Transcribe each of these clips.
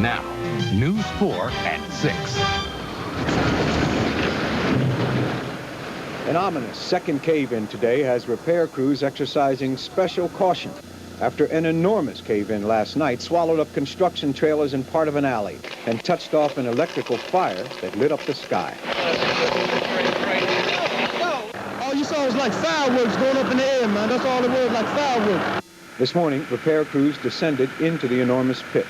Now, News 4 at 6. An ominous second cave-in today has repair crews exercising special caution after an enormous cave-in last night swallowed up construction trailers in part of an alley and touched off an electrical fire that lit up the sky. All you saw was like fireworks going up in the air, man. That's all it was, like fireworks. This morning, repair crews descended into the enormous pit.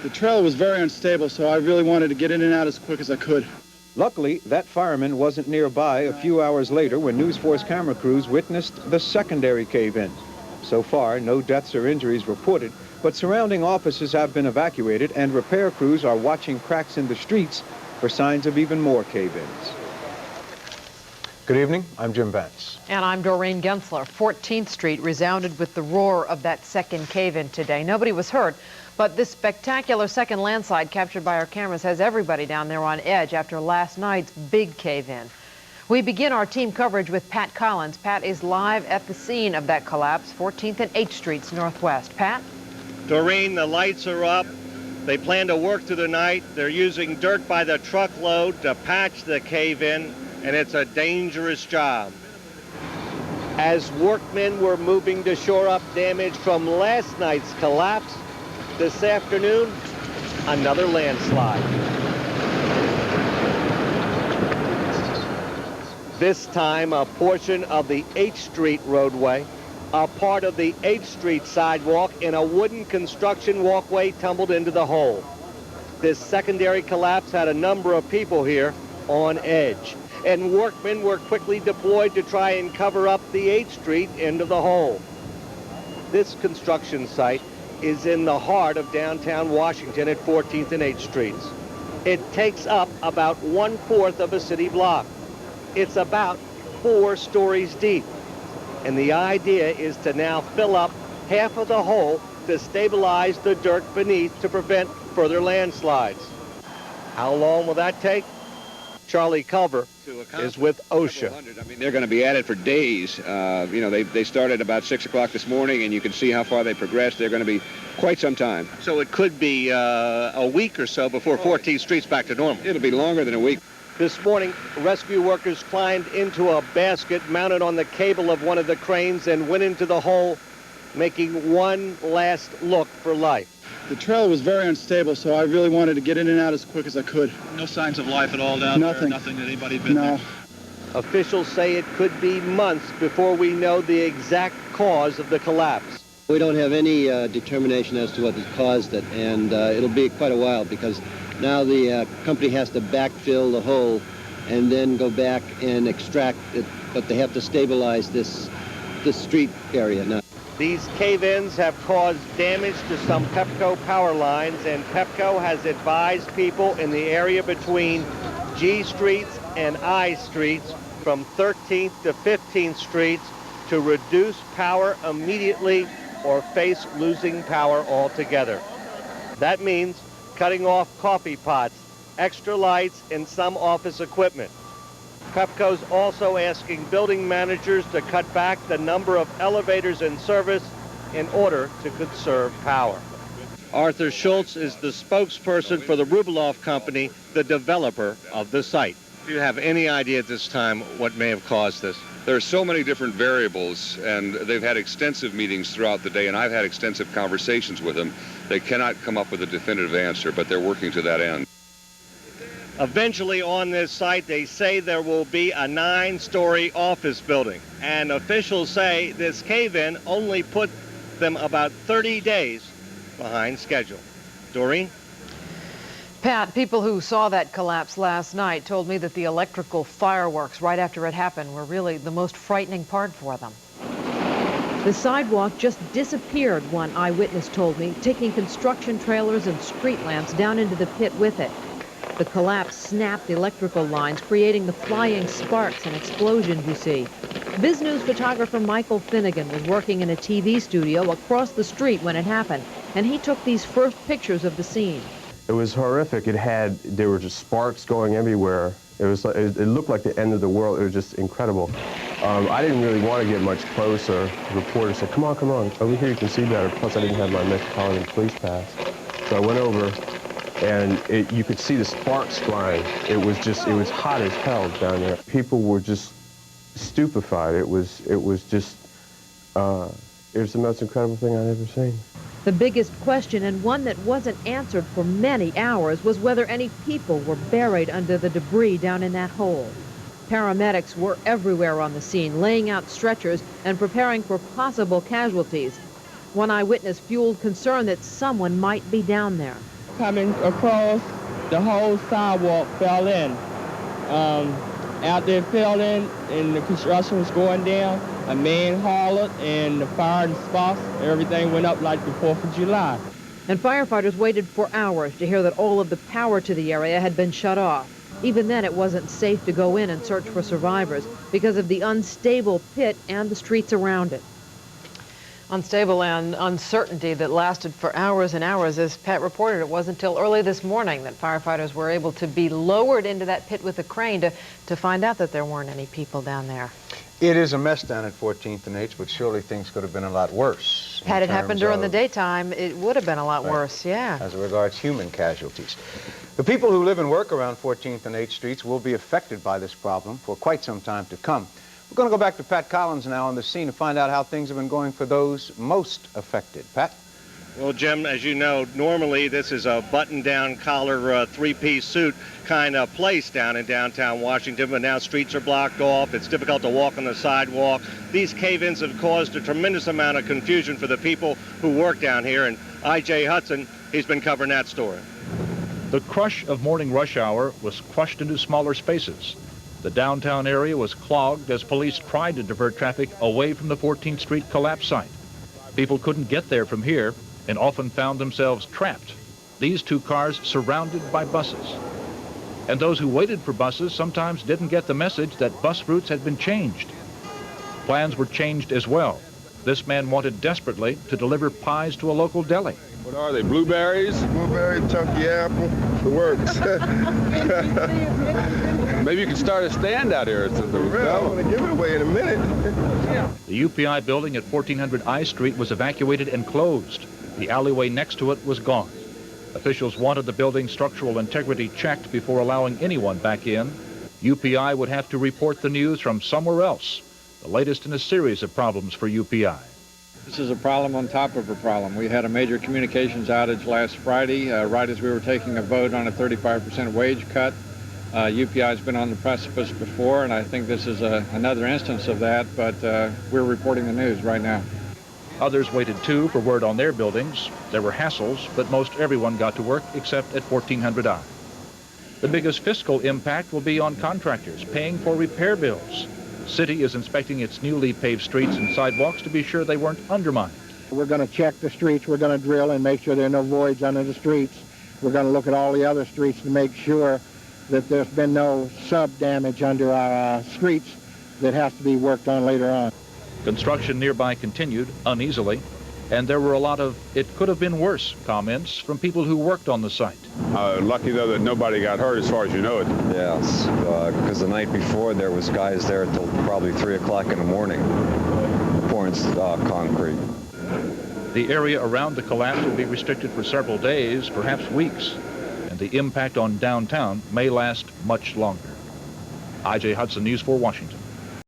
The trailer was very unstable, so I really wanted to get in and out as quick as I could. Luckily, that fireman wasn't nearby a few hours later when News 4's camera crews witnessed the secondary cave-in. So far, no deaths or injuries reported, but surrounding offices have been evacuated and repair crews are watching cracks in the streets for signs of even more cave-ins. Good evening, I'm Jim Vance. And I'm Doreen Gensler. 14th Street resounded with the roar of that second cave-in today. Nobody was hurt, but this spectacular second landslide captured by our cameras has everybody down there on edge after last night's big cave-in. We begin our team coverage with Pat Collins. Pat is live at the scene of that collapse, 14th and 8th Streets Northwest. Pat? Doreen, the lights are up. They plan to work through the night. They're using dirt by the truckload to patch the cave-in, and it's a dangerous job. As workmen were moving to shore up damage from last night's collapse, this afternoon, another landslide. This time, a portion of the 8th Street roadway, a part of the 8th Street sidewalk, and a wooden construction walkway tumbled into the hole. This secondary collapse had a number of people here on edge, and workmen were quickly deployed to try and cover up the 8th Street end of the hole. This construction site is in the heart of downtown Washington at 14th and 8th Streets. It takes up about 1/4 of a city block. It's about 4 stories deep. And the idea is to now fill up half of the hole to stabilize the dirt beneath to prevent further landslides. How long will that take? Charlie Culver is with OSHA. I mean, they're going to be at it for days. You know, they started about 6 o'clock this morning, and you can see how far they progressed. They're going to be quite some time. So it could be a week or so before 14th Street's back to normal. It'll be longer than a week. This morning, rescue workers climbed into a basket mounted on the cable of one of the cranes and went into the hole, making one last look for life. The trailer was very unstable, so I really wanted to get in and out as quick as I could. No signs of life at all down there? Nothing that anybody been there? Officials say it could be months before we know the exact cause of the collapse. We don't have any determination as to what has caused it, and it'll be quite a while because now the company has to backfill the hole and then go back and extract it, but they have to stabilize this street area now. These cave-ins have caused damage to some Pepco power lines, and Pepco has advised people in the area between G Streets and I Streets from 13th to 15th Streets to reduce power immediately or face losing power altogether. That means cutting off coffee pots, extra lights, and some office equipment. Pepco's also asking building managers to cut back the number of elevators in service in order to conserve power. Arthur Schultz is the spokesperson for the Rubloff Company, the developer of the site. Do you have any idea at this time what may have caused this? There are so many different variables, and they've had extensive meetings throughout the day, and I've had extensive conversations with them. They cannot come up with a definitive answer, but they're working to that end. Eventually on this site, they say there will be a 9-story office building. And officials say this cave-in only put them about 30 days behind schedule. Doreen? Pat, people who saw that collapse last night told me that the electrical fireworks right after it happened were really the most frightening part for them. The sidewalk just disappeared, one eyewitness told me, taking construction trailers and street lamps down into the pit with it. The collapse snapped electrical lines, creating the flying sparks and explosions you see. Biz News photographer Michael Finnegan was working in a TV studio across the street when it happened, and he took these first pictures of the scene. It was horrific. There were just sparks going everywhere. It looked like the end of the world. It was just incredible. I didn't really want to get much closer. The reporter said, come on, over here you can see better. Plus I didn't have my Metropolitan Police Pass. So I went over and you could see the sparks flying. It was hot as hell down there. People were just stupefied. It was the most incredible thing I'd ever seen. The biggest question, and one that wasn't answered for many hours, was whether any people were buried under the debris down in that hole. Paramedics were everywhere on the scene, laying out stretchers and preparing for possible casualties. One eyewitness fueled concern that someone might be down there. Coming across, the whole sidewalk fell in. After it fell in and the construction was going down, a man hollered and the fire and sparks, everything went up like the 4th of July. And firefighters waited for hours to hear that all of the power to the area had been shut off. Even then, it wasn't safe to go in and search for survivors because of the unstable pit and the streets around it. Unstable and uncertainty that lasted for hours and hours. As Pat reported, it wasn't until early this morning that firefighters were able to be lowered into that pit with a crane to find out that there weren't any people down there. It is a mess down at 14th and H, but surely things could have been a lot worse. Had it happened during the daytime, it would have been a lot worse, yeah. As regards human casualties. The people who live and work around 14th and H streets will be affected by this problem for quite some time to come. We're going to go back to Pat Collins now on the scene to find out how things have been going for those most affected. Pat? Well, Jim, as you know, normally this is a button-down collar three-piece suit kind of place down in downtown Washington, but now streets are blocked off. It's difficult to walk on the sidewalk. These cave-ins have caused a tremendous amount of confusion for the people who work down here, and I.J. Hudson, he's been covering that story. The crush of morning rush hour was crushed into smaller spaces. The downtown area was clogged as police tried to divert traffic away from the 14th Street collapse site. People couldn't get there from here and often found themselves trapped. These two cars surrounded by buses. And those who waited for buses sometimes didn't get the message that bus routes had been changed. Plans were changed as well. This man wanted desperately to deliver pies to a local deli. What are they, blueberries? Blueberry, chunky apple, the works. Maybe you can start a stand out here. I'm going to give it away in a minute. The UPI building at 1400 I Street was evacuated and closed. The alleyway next to it was gone. Officials wanted the building's structural integrity checked before allowing anyone back in. UPI would have to report the news from somewhere else, the latest in a series of problems for UPI. This is a problem on top of a problem. We had a major communications outage last Friday, right as we were taking a vote on a 35% wage cut. UPI has been on the precipice before, and I think this is another instance of that, but we're reporting the news right now. Others waited too for word on their buildings. There were hassles, but most everyone got to work except at 1400 I. The biggest fiscal impact will be on contractors paying for repair bills. The city is inspecting its newly paved streets and sidewalks to be sure they weren't undermined. We're going to check the streets. We're going to drill and make sure there are no voids under the streets. We're going to look at all the other streets to make sure that there's been no sub-damage under our streets that has to be worked on later on. Construction nearby continued uneasily, and there were a lot of "it could have been worse" comments from people who worked on the site. Lucky, though, that nobody got hurt as far as you know it. Yes, because the night before there was guys there until probably 3 o'clock in the morning pouring concrete. The area around the collapse will be restricted for several days, perhaps weeks, and the impact on downtown may last much longer. I.J. Hudson, News 4 Washington.